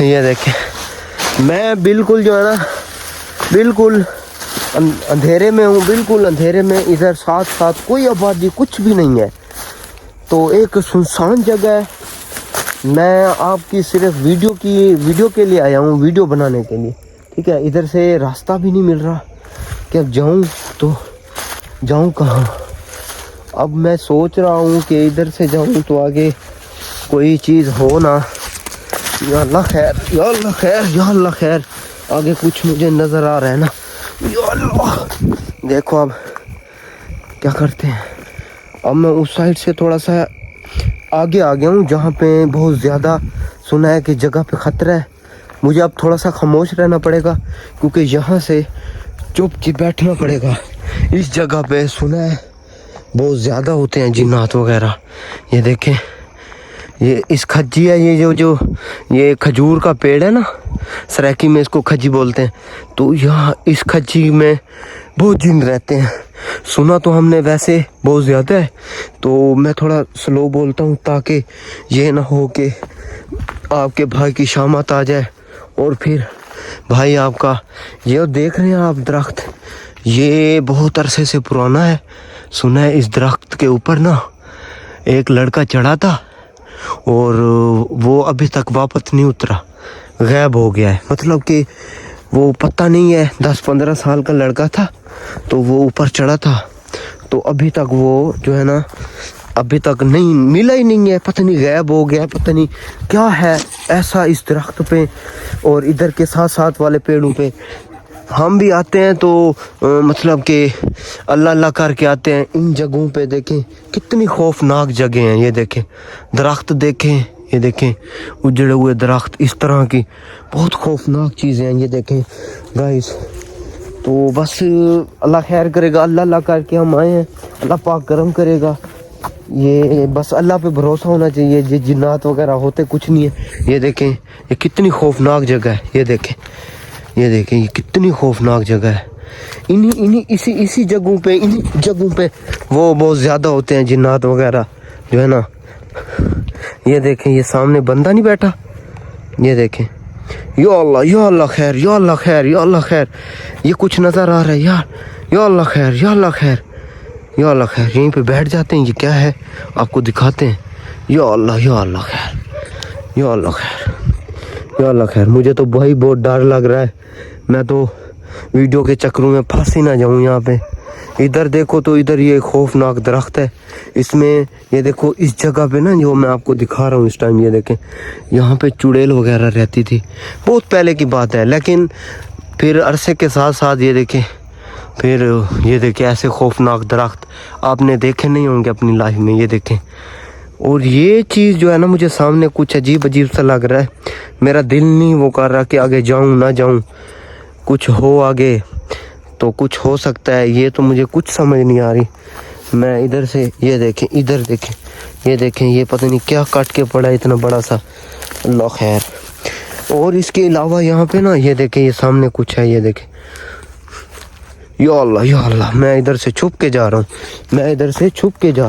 یہ دیکھیں میں بالکل جو ہے نا بالکل اندھیرے میں ہوں, بالکل اندھیرے میں. ادھر ساتھ ساتھ کوئی آبادی کچھ بھی نہیں ہے, تو ایک سنسان جگہ ہے. میں آپ کی صرف ویڈیو کے لیے آیا ہوں, ویڈیو بنانے کے لیے, ٹھیک ہے. ادھر سے راستہ بھی نہیں مل رہا کہ اب جاؤں تو جاؤں کہاں. اب میں سوچ رہا ہوں کہ ادھر سے جاؤں تو آگے کوئی چیز ہو نا. یا اللہ خیر, یا اللہ خیر, یا اللہ خیر. آگے کچھ مجھے نظر آ رہا ہے نا. یا اللہ, دیکھو اب کیا کرتے ہیں. اب میں اس سائڈ سے تھوڑا سا آگے آ گیا ہوں جہاں پہ بہت زیادہ سنا ہے کہ جگہ پہ خطرہ ہے. مجھے اب تھوڑا سا خاموش رہنا پڑے گا کیونکہ یہاں سے چپ کے بیٹھنا پڑے گا. اس جگہ پہ سنا ہے بہت زیادہ ہوتے ہیں جنات وغیرہ. یہ دیکھیں یہ اس کھجی ہے, یہ جو یہ کھجور کا پیڑ ہے نا, سریکی میں اس کو کھجی بولتے ہیں. تو یہاں اس کھجی میں بہت جن رہتے ہیں. سنا تو ہم نے ویسے بہت زیادہ ہے, تو میں تھوڑا سلو بولتا ہوں تاکہ یہ نہ ہو کہ آپ کے بھائی کی شامت آ جائے اور پھر بھائی آپ کا یہ دیکھ رہے ہیں آپ درخت, یہ بہت عرصے سے پرانا ہے. سنا ہے اس درخت کے اوپر نا ایک لڑکا چڑھا تھا اور وہ ابھی تک واپس نہیں اترا, غائب ہو گیا ہے. مطلب کہ وہ پتہ نہیں ہے, 10-15 سال کا لڑکا تھا تو وہ اوپر چڑھا تھا, تو ابھی تک وہ جو ہے نا ابھی تک نہیں ملا ہی نہیں ہے. پتہ نہیں غائب ہو گیا, پتہ نہیں کیا ہے ایسا اس درخت پہ. اور ادھر کے ساتھ ساتھ والے پیڑوں پہ ہم بھی آتے ہیں تو مطلب کہ اللہ اللہ کر کے آتے ہیں. ان جگہوں پہ دیکھیں کتنی خوفناک جگہ ہیں. یہ دیکھیں درخت دیکھیں, یہ دیکھیں اجڑے ہوئے درخت, اس طرح کی بہت خوفناک چیزیں ہیں. یہ دیکھیں گائز, تو بس اللہ خیر کرے گا. اللہ اللہ کر کے ہم آئے ہیں, اللہ پاک کرم کرے گا. یہ بس اللہ پہ بھروسہ ہونا چاہیے. یہ جنات وغیرہ ہوتے کچھ نہیں ہے. یہ دیکھیں یہ کتنی خوفناک جگہ ہے. یہ دیکھیں, یہ دیکھیں یہ کتنی خوفناک جگہ ہے. اسی جگہوں پہ وہ بہت زیادہ ہوتے ہیں جنات وغیرہ جو ہے نا. یہ دیکھیں یہ سامنے بندہ نہیں بیٹھا, یہ دیکھیں. یا اللہ خیر, یا اللہ خیر, یا اللہ خیر. یہ کچھ نظر آ رہا ہے یار. یا اللہ خیر, یا اللہ خیر, یا اللہ خیر. یہیں پہ بیٹھ جاتے ہیں. یہ کیا ہے آپ کو دکھاتے ہیں. یا اللہ, یا اللہ خیر, یا اللہ خیر, یا اللہ خیر. مجھے تو بہت ڈر لگ رہا ہے. میں تو ویڈیو کے چکروں میں پھنس ہی نہ جاؤں. یہاں پہ ادھر دیکھو تو ادھر یہ خوفناک درخت ہے. اس میں یہ دیکھو اس جگہ پہ نا جو میں آپ کو دکھا رہا ہوں اس ٹائم, یہ دیکھیں یہاں پہ چڑیل وغیرہ رہتی تھی. بہت پہلے کی بات ہے, لیکن پھر عرصے کے ساتھ ساتھ یہ دیکھیں پھر یہ دیکھیں ایسے خوفناک درخت آپ نے دیکھے نہیں ہوں گے اپنی لائف میں. یہ دیکھیں, اور یہ چیز جو ہے نا مجھے سامنے کچھ عجیب سا لگ رہا ہے. میرا دل نہیں وہ کر رہا کہ آگے جاؤں نہ جاؤں, کچھ ہو آگے تو کچھ ہو سکتا ہے. یہ تو مجھے کچھ سمجھ نہیں آ رہی. میں ادھر سے یہ دیکھیں, ادھر دیکھیں, یہ دیکھیں یہ پتہ نہیں کیا کٹ کے پڑا ہے اتنا بڑا سا. اللہ خیر. اور اس کے علاوہ یہاں پہ نا یہ دیکھیں یہ سامنے کچھ ہے. یہ دیکھیں یا اللہ, یا اللہ. میں ادھر سے چھپ کے جا رہا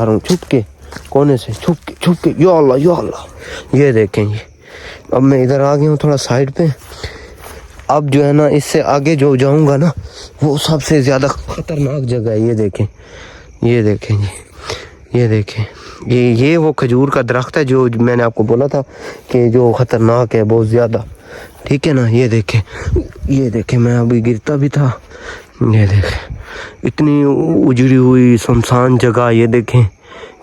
ہوں, چھپ کے کونے سے چھپ کے. یا اللہ, یا اللہ. یہ دیکھیں اب میں ادھر آ گیا ہوں تھوڑا سائڈ پہ. اب جو ہے نا اس سے آگے جو جاؤں گا نا وہ سب سے زیادہ خطرناک جگہ ہے. یہ دیکھیں, یہ دیکھیں, یہ دیکھیں یہ وہ کھجور کا درخت ہے جو میں نے آپ کو بولا تھا کہ جو خطرناک ہے بہت زیادہ, ٹھیک ہے نا. یہ دیکھیں میں ابھی گرتا بھی تھا. یہ دیکھیں اتنی اجڑی ہوئی سنسان جگہ. یہ دیکھیں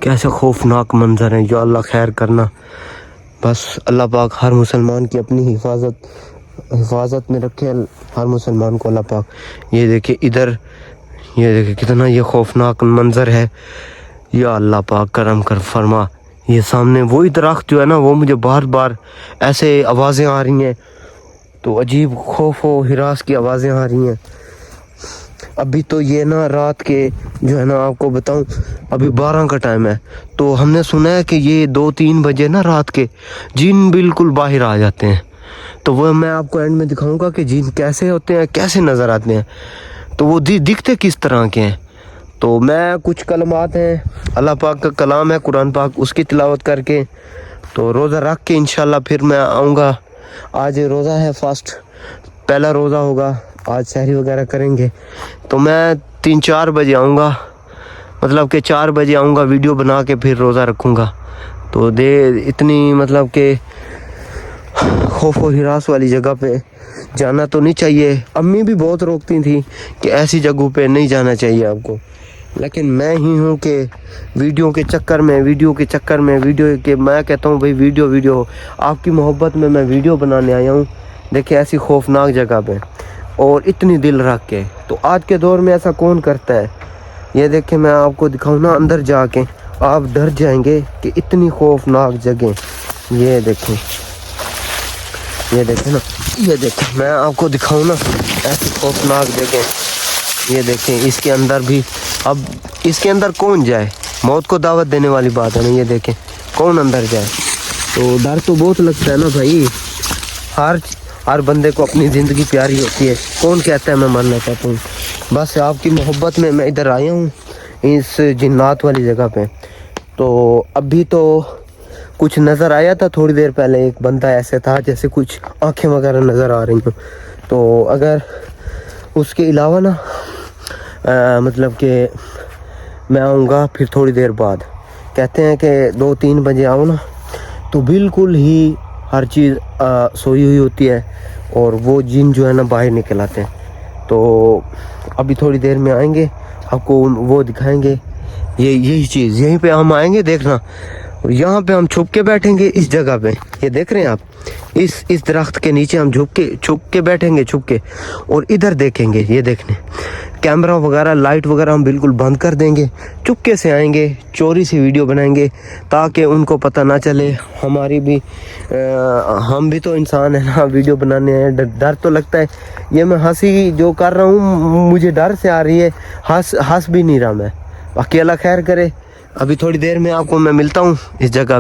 کیسے خوفناک منظر ہے. یا اللہ خیر کرنا. بس اللہ پاک ہر مسلمان کی اپنی حفاظت میں رکھے, ہر مسلمان کو اللہ پاک. یہ دیکھیں ادھر, یہ دیکھیں کتنا یہ خوفناک منظر ہے. یا اللہ پاک کرم کر فرما. یہ سامنے وہی درخت جو ہے نا وہ مجھے بار بار ایسے آوازیں آ رہی ہیں, تو عجیب خوف و ہراس کی آوازیں آ رہی ہیں. ابھی تو یہ نا رات کے جو ہے نا آپ کو بتاؤں ابھی 12 کا ٹائم ہے, تو ہم نے سنا ہے کہ یہ 2-3 بجے نا رات کے جن بالکل باہر آ جاتے ہیں. تو وہ میں آپ کو اینڈ میں دکھاؤں گا کہ جن کیسے ہوتے ہیں, کیسے نظر آتے ہیں, تو وہ دکھتے کس طرح کے ہیں. تو میں کچھ کلمات ہیں, اللہ پاک کا کلام ہے قرآن پاک, اس کی تلاوت کر کے تو روزہ رکھ کے انشاءاللہ پھر میں آؤں گا آج روزہ ہے فاسٹ, پہلا روزہ ہوگا, آج سحری وغیرہ کریں گے. تو میں 3-4 بجے آؤں گا, مطلب کہ 4 بجے آؤں گا, ویڈیو بنا کے پھر روزہ رکھوں گا. تو اتنی مطلب کہ خوف و ہراس والی جگہ پہ جانا تو نہیں چاہیے. امی بھی بہت روکتی تھیں کہ ایسی جگہوں پہ نہیں جانا چاہیے آپ کو, لیکن میں ہی ہوں کہ ویڈیو کے چکر میں میں کہتا ہوں بھائی ویڈیو آپ کی محبت میں ویڈیو بنانے آیا ہوں. دیکھیں ایسی خوفناک جگہ پہ اور اتنی دل رکھ کے, تو آج کے دور میں ایسا کون کرتا ہے. یہ دیکھیں میں آپ کو دکھاؤں نا, اندر جا کے آپ ڈر جائیں گے کہ اتنی خوفناک جگہ. یہ دیکھیں نا, یہ دیکھیں میں آپ کو دکھاؤں نا ایسی خوفناک جگہ. یہ دیکھیں اس کے اندر بھی, اب اس کے اندر کون جائے, موت کو دعوت دینے والی بات ہے نا. یہ دیکھیں کون اندر جائے. تو ڈر تو بہت لگتا ہے نا بھائی, ہر بندے کو اپنی زندگی پیاری ہوتی ہے. کون کہتا ہے میں مرنا چاہتا ہوں. بس آپ کی محبت میں ادھر آیا ہوں اس جنات والی جگہ پہ. تو ابھی تو کچھ نظر آیا تھا تھوڑی دیر پہلے, ایک بندہ ایسے تھا جیسے کچھ آنکھیں وغیرہ نظر آ رہی ہوں. تو اگر اس کے علاوہ نا مطلب کہ میں آؤں گا پھر تھوڑی دیر بعد, کہتے ہیں کہ 2-3 بجے آؤں نا, تو بالکل ہی ہر چیز سوئی ہوئی ہوتی ہے اور وہ جن جو ہے نا باہر نکل آتے ہیں. تو ابھی تھوڑی دیر میں آئیں گے, آپ کو وہ دکھائیں گے. یہی چیز یہیں پہ ہم آئیں گے دیکھنا, یہاں پہ ہم چھپ کے بیٹھیں گے اس جگہ پہ. یہ دیکھ رہے ہیں آپ, اس درخت کے نیچے ہم چھپ کے بیٹھیں گے, چھپ کے, اور ادھر دیکھیں گے. یہ دیکھنے کیمرہ وغیرہ لائٹ وغیرہ ہم بالکل بند کر دیں گے, چپکے سے آئیں گے, چوری سے ویڈیو بنائیں گے تاکہ ان کو پتہ نہ چلے. ہماری بھی ہم بھی تو انسان ہیں نا, ویڈیو بنانے ہیں, ڈر تو لگتا ہے. یہ میں ہنسی جو کر رہا ہوں مجھے ڈر سے آ رہی ہے, ہنس بھی نہیں رہا میں. باقی اللہ خیر کرے. ابھی تھوڑی دیر میں آپ کو میں ملتا ہوں اس جگہ.